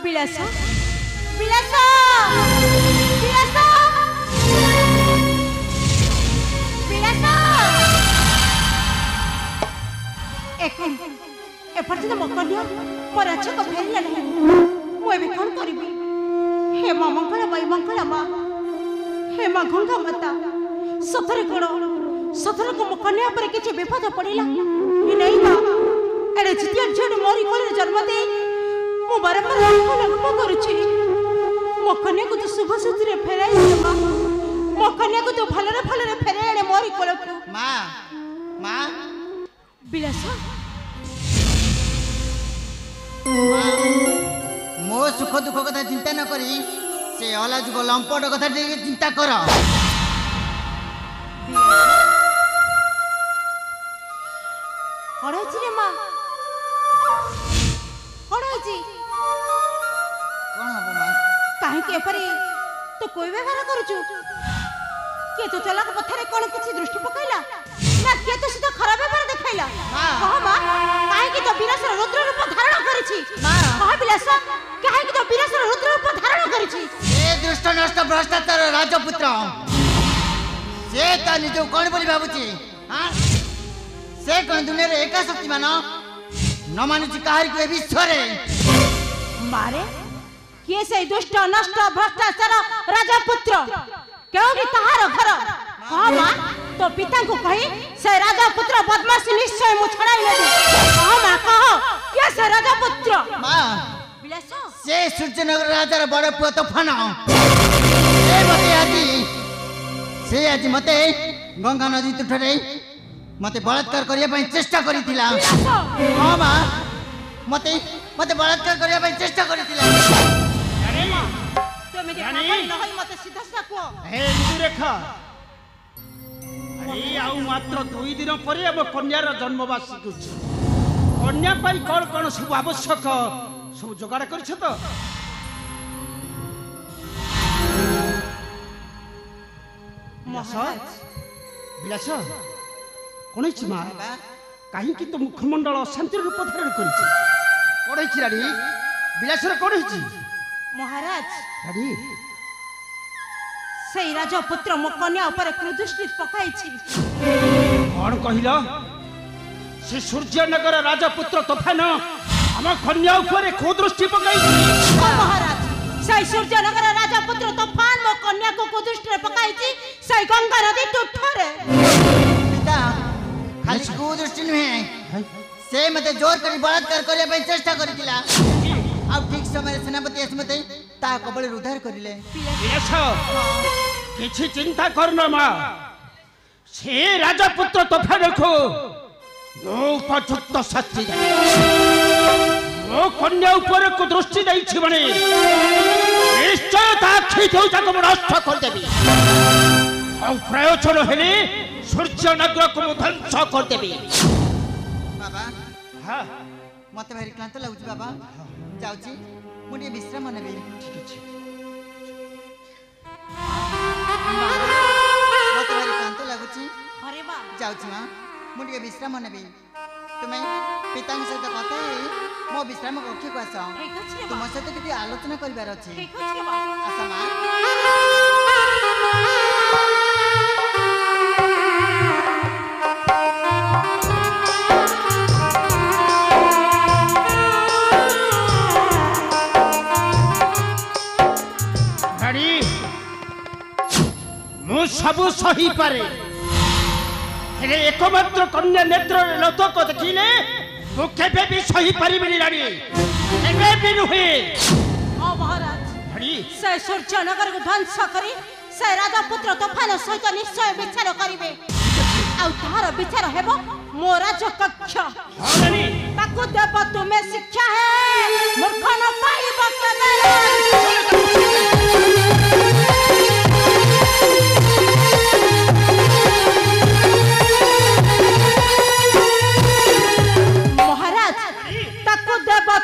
विलास विलास विलास विलास एपर्यंत मो कन्या मोर अच्छा को फेरला नहीं मु एबे कोन करबी हे मां मंगल बाई मंगल मां हे मां गंगा माता सतरे को मो कन्या पर किछ विपद पड़िला कि नहीं मां एरे जितिया झड़ मोरी कोले जन्म दे मु बारंबार अनुकूल करूची मो कन्या को तो शुभ सूत्र फेराई दे मां मो कन्या को तो भलरे फेराई मोरी कोले मां मां विलास मो सुख दुख कथा चिंता न करी से अला जुग लंपट कथा चिंता कर रे मां जी कौन हबो मां काहे के परे तो कोई व्यवहार करूछु के तो चला पथरे कोन किछि दृष्टि पकैला ना के तो सीधा खराब व्यवहार देखाइला कह मां काहे के तो विलास रुद्र रूप धारण करिछि कह विलास काहे के तो विलास रुद्र रूप धारण करिछि ए दुष्ट नष्ट भ्रष्टाचार राजपुत्र से ता निजो कोन बोली बाबूजी हां से कोन दुनिया रे एका शक्तिमान न मानुची काहरी के विश्व रे मारे के से दुष्ट नष्ट भ्रष्टाचार राजपुत्र क्योंकि कहार घर कह मां तो पिता को कही से राजपुत्र बदमाश निश्चय मु छड़ाई लेबी कह मां कह के से राजपुत्र मां विलास से सूर्यनगर राजार बड़ पुआ तूफान से आज मते गंगा नदी तुठरे मते बलात्कार करिया पई चेष्टा करितिला हां मां मते बलात्कार करिया पई चेष्टा करितिला अरे मां तुम जे पागल नहई मते सीधा सीधा को हे इंदुरेखा अरे आउ मात्र 2 दिन परे अब कन्यार जन्मवार्षिकी कुछ कन्या पाई कौन सब आवश्यक सब जोगाड़ कर तो विलास कौन माँ कहीं तो मुखमंडल अशांति रूप धारण कर रानी विलास कौन महाराज रानी से राजपुत्र मो कन्या ऊपर क्रोधदृष्टि पकाइछि कौन कहल से सूर्यनगर राजपुत्र तोफान आम कन्या ऊपर कुदृष्टि पकाई महाराज से सूर्यनगर राजपुत्र तोफान मो कन्या को कुदृष्टि पकाइछि से गंगा नदी तुठरे पिता खाली कुदृष्टि नुहे से मते जोर करी बलात्कार करिया पई चेष्टा करितिला आ ठीक समय सेनापति असमते ता कबळे उद्धार करिले किछि चिंता करना मां से राजपुत्र तोफान को उपयुक्त शास्ति मो कन्या ऊपर को दृष्टि दैछि बने निश्चय ताखि देउता को नष्ट कर देबी और प्रयोजन हेले सूर्यनगर को ध्वंस कर देबी बाबा हां मते भारी क्लांत लागुची बाबा जाउची मुडी विश्राम नेबी ठीक अछि मते भारी क्लांत लागुची अरे बा जाउची मां मुडी विश्राम नेबी तुमे पिता सहित कथा मो विश्राम कक्ष को आस ठीक अछि तुम सहित किछि आलोचना करिवार अछि ठीक अछि बा आसा मां सबु सही पारे हेले एकमात्र कन्या नेत्र लोतक देखिले मु केबे भी सही परिबिनी रानी केबे भी नुहे ओ महाराज हरी से सूर्यनगर को ध्वंस करी से राजपुत्र तोफान सहित निश्चय विचार करिवे आ तार विचार हेबो मो राज कक्ष हानी ताकू देब तुमे शिक्षा है मूर्ख न पाइब केबे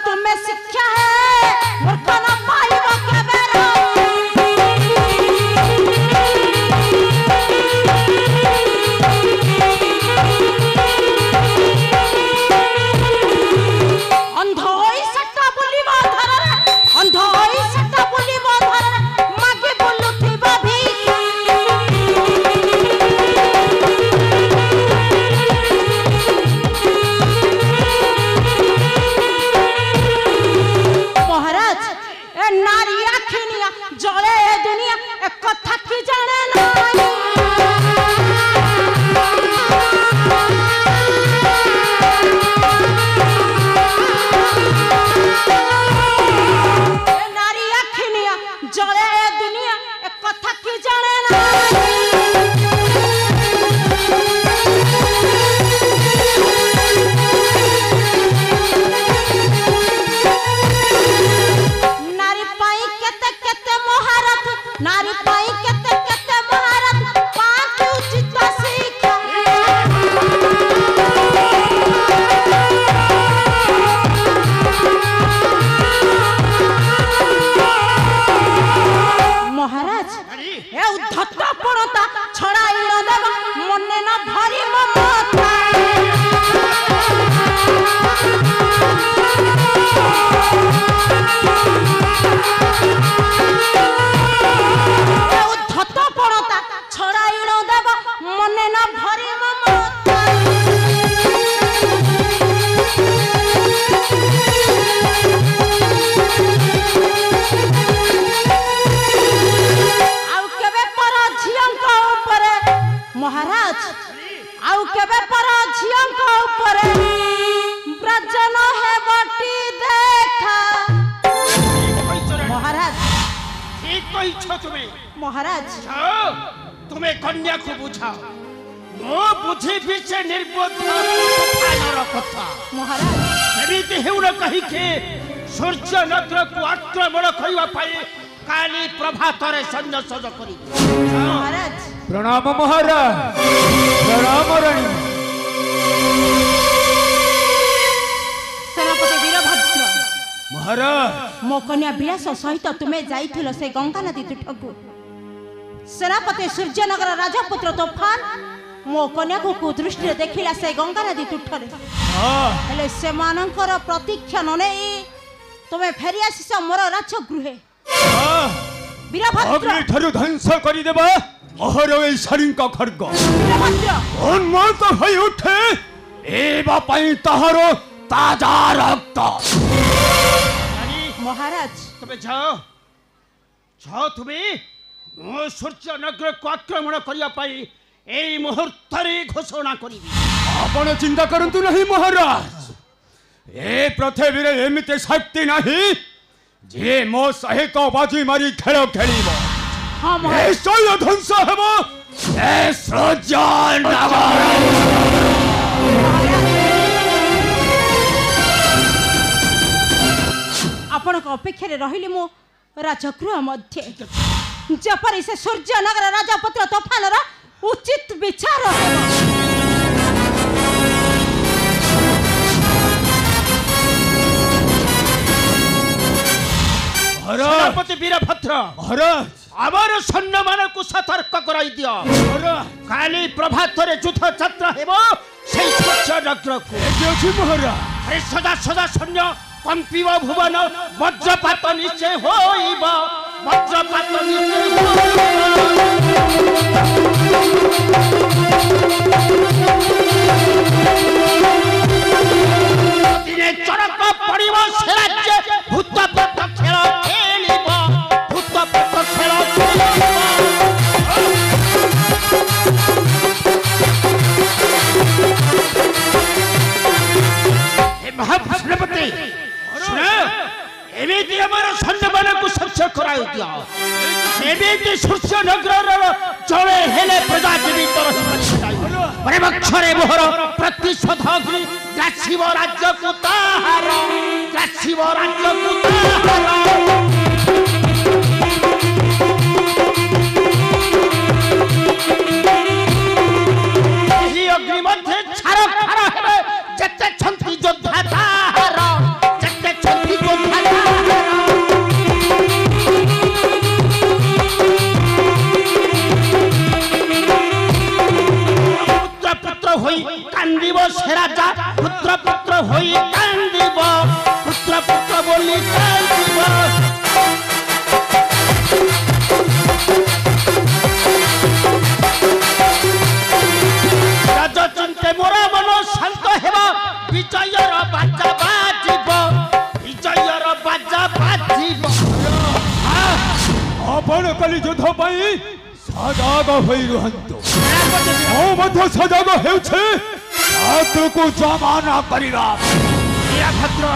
तुम्हें शिक्षा है मूर्ख न पाइब केबे अंधा ପଇସାଟା ବୁଲିବ ଧରରେ ମାଗି ବୁଲୁଥିବା মহারাজ এ নারী আখিনিয়া জলে দুনিয়া এক কথা কি জানে না নারী আখিনিয়া জলে দুনিয়া এক কথা কি জানে না নারী পাই কেতে কেতে মহারথ নারী পাই কেতে কেতে মহারথ পাকে উচিত শিক্ষা মহারাজ এ উদ্ধত পড়তা ছড়াই ন দেব মনে না ভারি মমতা এ উদ্ধত পড়তা ছড়াই ন দেব মনে না ভারি মমতা ଆଉ କେବେ ପର ଝିଅଙ୍କ ଉପରେ ମହାରାଜ ଆଉ କେବେ ପର ଝିଅଙ୍କ ଉପରେ ବ୍ରଜନ ହେବଟି ଦେଖା মহারাজ ঠিক কইছ তুমি মহারাজ যাও তুমি কন্যাকে বুঝাও মো বুঝিবি সে নির্বোধ ফানর কথা মহারাজ এমিতি হেউন কহিকে সূর্য নদ্রକୁ আক্রমণ করিবা পাই কালি প্রভাতরে সৈন্য সজ করি মহারাজ प्रणाम महाराज प्रणाम रानी সেনাপতি বীরভদ্র महाराज ମୋ କନ୍ୟା ବିଳାସ ସହିତ ତୁମେ ଯାଇଥିଲ ସେ ଗଙ୍ଗା ନଦୀ ତୁଠକୁ ସେନାପତି ସୂର୍ଯ୍ୟନଗର ରାଜପୁତ୍ର ତୋଫାନ ମୋ କନ୍ୟାକୁ କୁଦୃଷ୍ଟିରେ ଦେଖିଲା ସେ ଗଙ୍ଗା ନଦୀ ତୁଠରେ ହେଲେ ସେମାନଙ୍କର ପ୍ରତୀକ୍ଷା ନ ନେଇ ତୁମେ ଫେରି ଆସିଛ ମୋର ରାଜଗୃହେ ବୀରଭଦ୍ର अग्नि ठारु ध्वंस करि देबा मोहर ए शरींका खड्ग ବୀରଭଦ୍ର उन्मत्त होई उठे एबा पई तहरो ताजा रक्त রানী মহারাজ তুমি যাও যাও তুমি মো সূর্য নগরକୁ আক্রমণ করিয়া পাই এই মুহূর্তরে ঘোষণা করিবি आपण चिंता करंतु नहीं महाराज ए पृथ्वी रे एमिते शक्ति नहीं जे मो सहित बाजी मारी खेल खेलिबो ହଁ ମହାରାଜ निश्चय ध्वंस हेबो ए सृज्य नगर ଆପଣଙ୍କ ଅପେକ୍ଷାରେ ରହିଲି ମୁଁ ରାଜଗୃହ ମଧ୍ୟରେ ଯେପରି ସେ ସୂର୍ଯ୍ୟନଗର ରାଜପୁତ୍ର ତୋଫାନର ଉଚିତ ବିଚାର ହେବ महाराज সেনাপতি বীরভদ্র महाराज আমার সৈন্যମାନଙ୍କୁ সতর্ক করাই দিও কালি প্রভাতরে যুদ্ধ যাত্রা ହେବ সেই সূর্য নগরକୁ এটি আছে महाराज আরে সদা সদা সৈন্য কম্পিব ভুবন বজ্রপাত নিশ্চয় হইব বজ্রপাত নিশ্চয় দিনে চরক পড়িব সে রাজ্যে ভূত প্রেত খেল খেলিব ভূত প্রেত খেল খেলিব মহাপ্রভুপতি শুଣ ଏମିତି ଆମର ସୈନ୍ୟମାନଙ୍କୁ ସହ୍ୟ କରାଇ ଦିଅ ଏମିତି ସୂର୍ଯ୍ୟ ନଗରର ଜଳେ ହେଲେ ପ୍ରଜା ଜୀବିତ ରହିପାରିବେ ବକ୍ଷରେ ମୋହର ପ୍ରତିଶୋଧ ଅଗ୍ନି ଗ୍ରାସିବ ରାଜ୍ୟକୁ ତାହାର ଗ୍ରାସିବ ରାଜ୍ୟକୁ ତାହାର ଏହି ଅଗ୍ନି ମଧ୍ୟରେ ଛାର ଖାର ହେବେ ଯେତେ ଛନ୍ତି ଯୋଦ୍ଧା ତାହାର ଯେତେ ଛନ୍ତି ଯୋଦ୍ଧା ତାହାର পুত্র পুত্র হই কান্দিব সে রাজা পুত্র পুত্র হই কান্দিব পুত্র পুত্র বলি কান্দিব ବାଜା ବାଜିବ। ଆପଣ କାଲି ଯୁଦ୍ଧ ପାଇଁ ସଜାଗ ହୋଇ ରୁହନ୍ତୁ। ମୁଁ ମଧ୍ୟ ସଜାଗ ହେଉଛି ଶତ୍ରୁକୁ ଜମାନା କରିବା। ଭଦ୍ର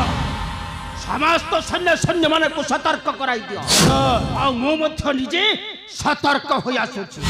ସମସ୍ତ ସୈନ୍ୟମାନଙ୍କୁ ସତର୍କ କରାଇ ଦିଅ। ଆଉ ମୁଁ ମଧ୍ୟ ନିଜେ ସତର୍କ ହୋଇ ଆସୁଛି।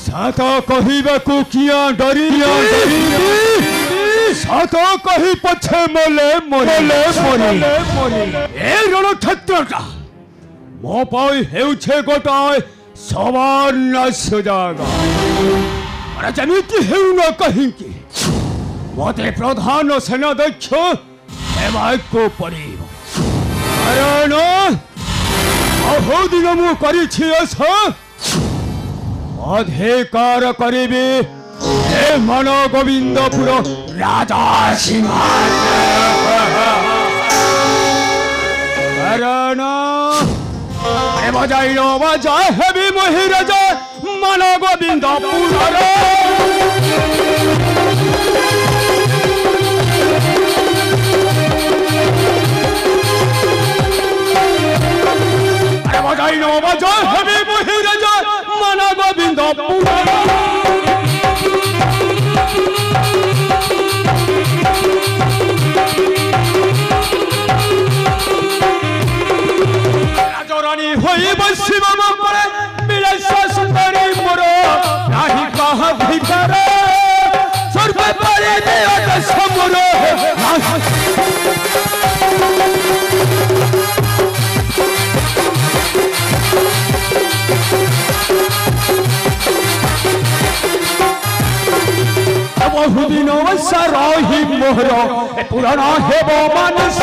ସତ କହିବାକୁ କିଆ ଡରି ସତ କହି ପଛେ ମଲେ ମରିଲେ ଏ ରଣକ୍ଷେତ୍ରଟା ମୋ ପାଇଁ ହେଉଛି ଗୋଟାଏ ସମାନ ସୁଯୋଗ। ଯେମିତି ହେଉନା କାହିଁକି ମୋତେ ପ୍ରଧାନ ସେନାଧ୍ୟକ୍ଷ ହେବାକୁ ପଡ଼ିବ। କାରଣ ବହୁଦିନ ମୁଁ କରିଛି ଆଶା ଅଧିକାର କରିବି ଏ ମନ ଗୋବିନ୍ଦପୁର ରାଜା କାରଣ ବଜାଇ ବଜା ହେବି ମହି ରାଜା ମନ ଗୋବିନ୍ଦପୁର। বজাই নবাজা হেবি মহি রাজা মন গোবিন্দপুর। রাজরানী হই বসিব মরে বিলাস সুন্দরী মোর নাহি কাহা ভিতর সর্বে পারে দেয় সমর। বহুদিন রহি মোহর পুরাণ হেব মানুষ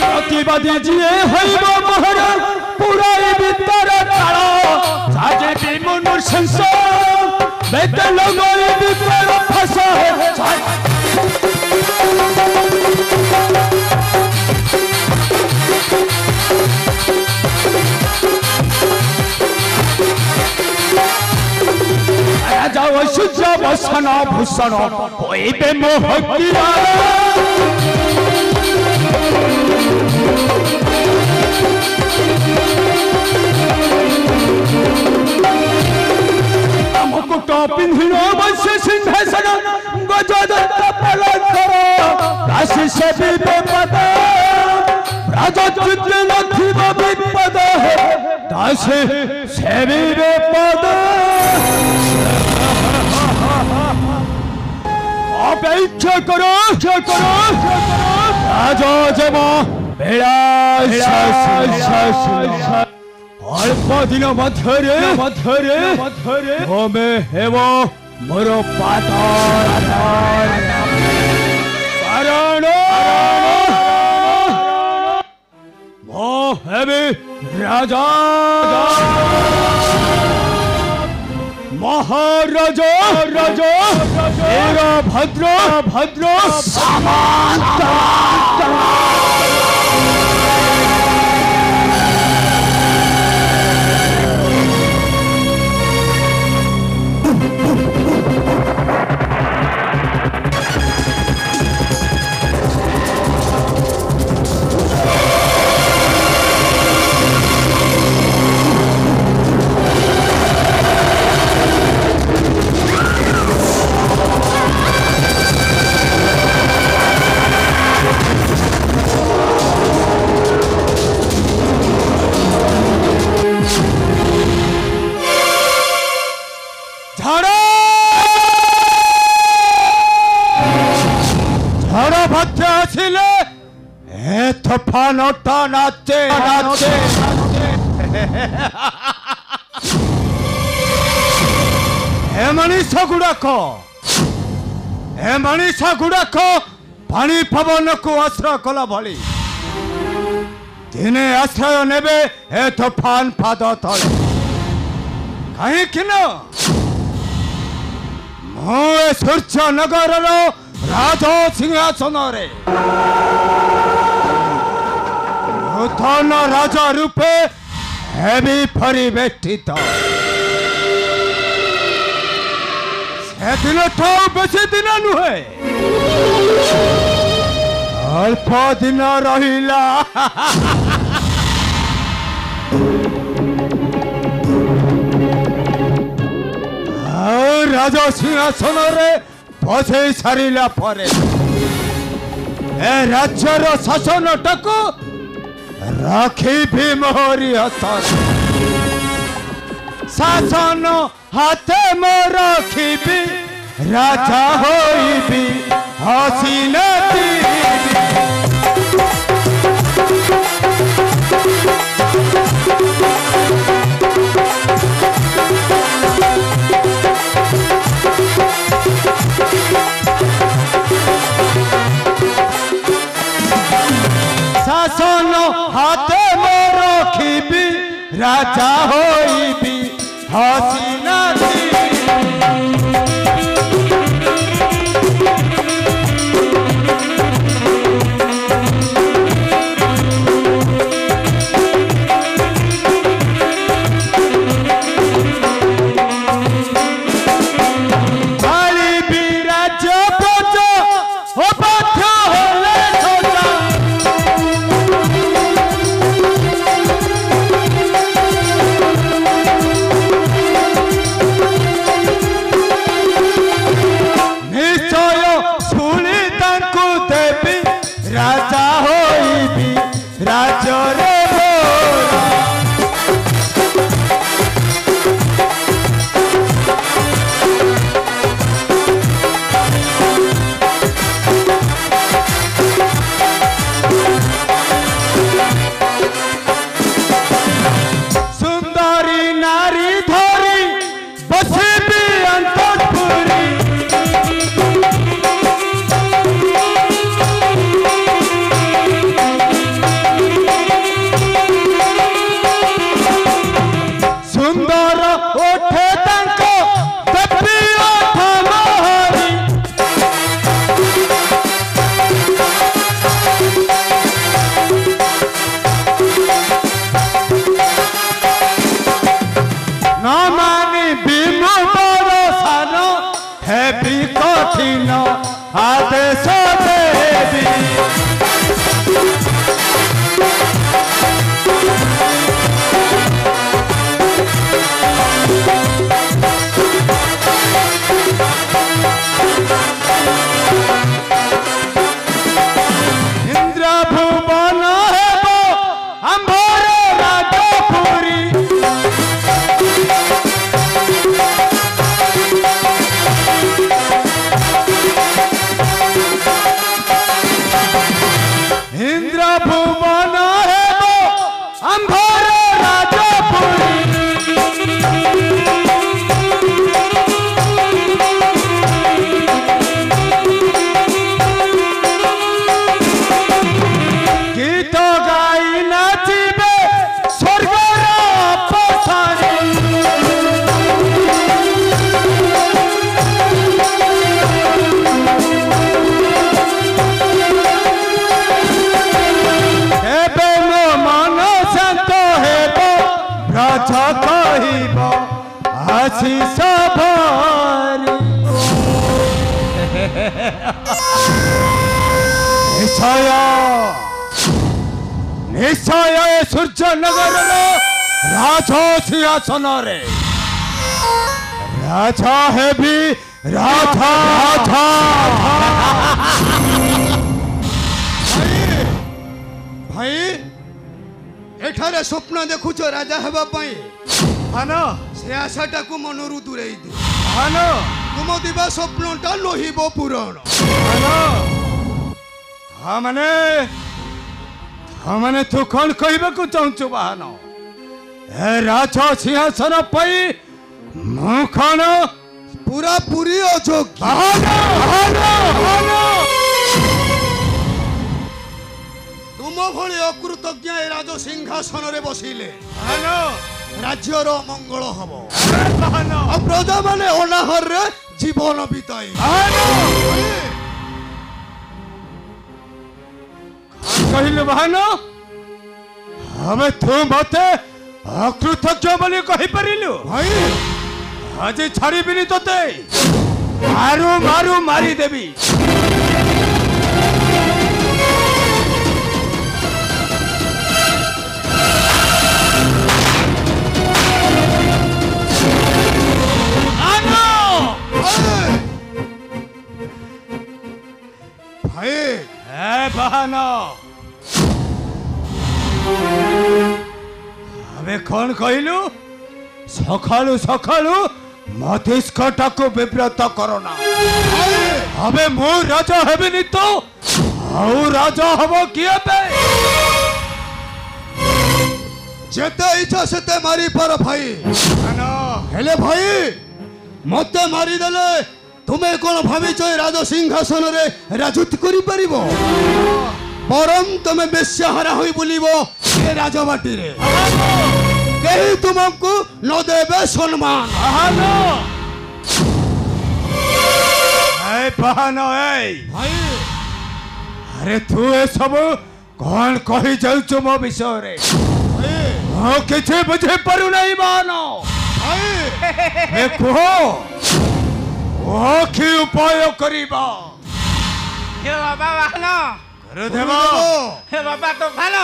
প্রতিবাদী যিয়ে হইব মোহর পুরাই ভিতর তাল সাজে বিমনুর সংস বেতে লগই বিপর ফস যাও সূর্য বসন ভূষণ হইবে মোহকিরা মুকুট পিন্ধিল বসে সিংহাসন গজদন্ত পলঙ্কর রাশি সেবিবে পদ রাজচিত্রে নথিব বিপদ দাসে সেবিবে পদ। অপেক্ষা করো রাজা যেব অল্প দিন মধ্যে তুমি হেব মোর পাত কারণ মো হেবি রাজা মহারাজা ভদ্র সামন্ত। ফানটা নাচে এ মনীষ গুড়াক पानी पवन को आश्रय कला भली दिने आश्रय नेबे ए तूफान पाद तले कहीं कि न मैं सूर्य नगर राज सिंहासन रे नूतन राजा रूपे हेबी परिवेष्टित से दिन तो बेसी दिन नुहे अल्प दिन रहिला राजा सिंहासन रे बसई सारिला परे ए राज्यर शासन टाकू राखी भी मोहरी हाथ शासन हाथे मो रखी राजा होइबी हसी शासन हाथे मो रखी राजा होइबी हसी राजा होइबी राजा रे सुंदरी नारी धरी बसबी अंतपुरी सुंदर ओठे तांको देवी ओठ मोहरी न मानी बिमु बरसान हेबी कठिन आदेश देवी इंद्र भुवन हेबो अंबर राजपुरी इंद्र भुवन हेबो अंबर राजपुरी गीत गाई नाचिबे स्वर्गर पथारी एबे मो मन शांत हेबो ब्रज कहिब आशीष भरी निश्चय सूर्य नगर राज सिंहासन रे राजा हेबी राजा भाई एठारे स्वप्न देखुच राजा हेबा पई हानो से आशाटा को मनरु दूरेई दे हानो तुम दिबा स्वप्नटा लोहिबो पुराण हमने तू कौन कहबे चाहूँ बाहन ए राजा सिंहासन पई मु कौन पूरा पूरी अयोग्य ତୁମ ଭଳି ଅକୃତଜ୍ଞ ଏ ରାଜ ସିଂହାସନରେ ବସିଲେ ବାହନ ରାଜ୍ୟର ମଙ୍ଗଳ ହବ ବାହନ ଆଉ ପ୍ରଜାମାନେ ଅନାହରରେ ଜୀବନ ବିତାଇ କହିଲୁ ବାହନ ଆମେ ତୁ ମତେ ଅକୃତଜ୍ଞ ବୋଲି କହିପାରିଲୁ ଭାଇ ଆଜି ଛାଡ଼ିବିନି ତତେ ମାରୁ ମାରୁ ମାରିଦେବି ଭାଇ ଏ ବାହନ ଆମେ କଣ କହିଲୁ ସକାଳୁ ସକାଳୁ ମସ୍ତିଷ୍କଟାକୁ ବିବ୍ରତ କରନା ଏବେ ମୁଁ ରାଜା ହେବିନି ତ ଆଉ ରାଜା ହବ କିଏ ବେ ଯେତେ ଇଚ୍ଛା ସେତେ ମାରିପାର ଭାଇ ବାହନ ହେଲେ ଭାଇ ମତେ ମାରିଦେଲେ ତୁମେ କଣ ଭାବିଛ ଏ ରାଜ ସିଂହାସନରେ ରାଜୁତି କରିପାରିବ ବରଂ ତମେ ବେଶ୍ୟାହାରା ହୋଇ ବୁଲିବ ଏ ରାଜବାଟୀରେ କେହି ତୁମକୁ ନ ଦେବେ ସମ୍ମାନ ବାହନ ଏ ବାହନ ଏଇ ଭାଇ ଆରେ ତୁ ଏସବୁ କଣ କହି ଯାଉଛୁ ମୋ ବିଷୟରେ ଭାଇ ମୁଁ କିଛି ବୁଝିପାରୁନାହିଁ ବାହନ ଭାଇ ଏ କୁହ ଓ କି ଉପାୟ କରିବା हे बाबा वाहन ଗୁରୁଦେବ हे बाबा तो भान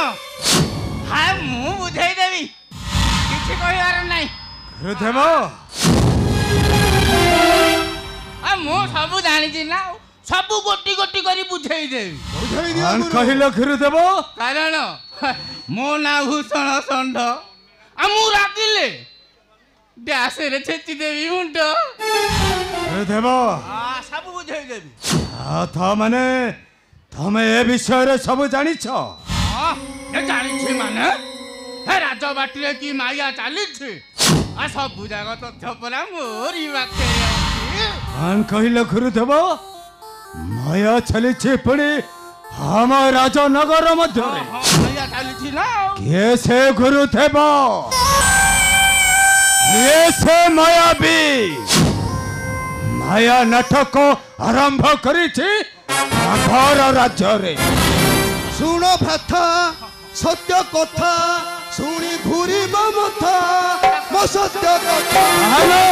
हाय मु बुझाई देवी किछि कहिवार नाही ଗୁରୁଦେବ आ मु सब जानि छि ना सब गोटी गोटी करी बुझाई देवी ବୁଝାଇ ଦିଅ କଣ ଗୁରୁ। କହିଲ ଗୁରୁଦେବ कारण मो ना भूषण षंढ आ मु रागिले डैश रे छेची देवी मुंड ଗୁରୁଦେବ सब बुझाई देवी ତା ମାନେ ତମେ ଏ ବିଷୟରେ ସବୁ ଜାଣିଛ हाँ ये जानि छि माने हे राजबाटी रे की माया चाली छि आ सब बुझाग तथ्य परा मोरी बाटे କଣ କହିଲ ଗୁରୁଦେବ ମାୟା ଚାଲିଛି ପୁଣି ଆମ ରାଜନଗର ମଧ୍ୟରେ हाँ माया चाली छि ना କିଏ ସେ ଗୁରୁଦେବ କିଏ ସେ ମାୟାବୀ ମାୟା ନାଟକ ଆରମ୍ଭ କରିଛି ଆମର ରାଜ୍ୟରେ ଶୁଣ ଭ୍ରାତା ସତ୍ୟ କଥା ଶୁଣି ଘୁରିବ ମଥା ମୋ ସତ୍ୟ କଥା ହ୍ୟାଲୋ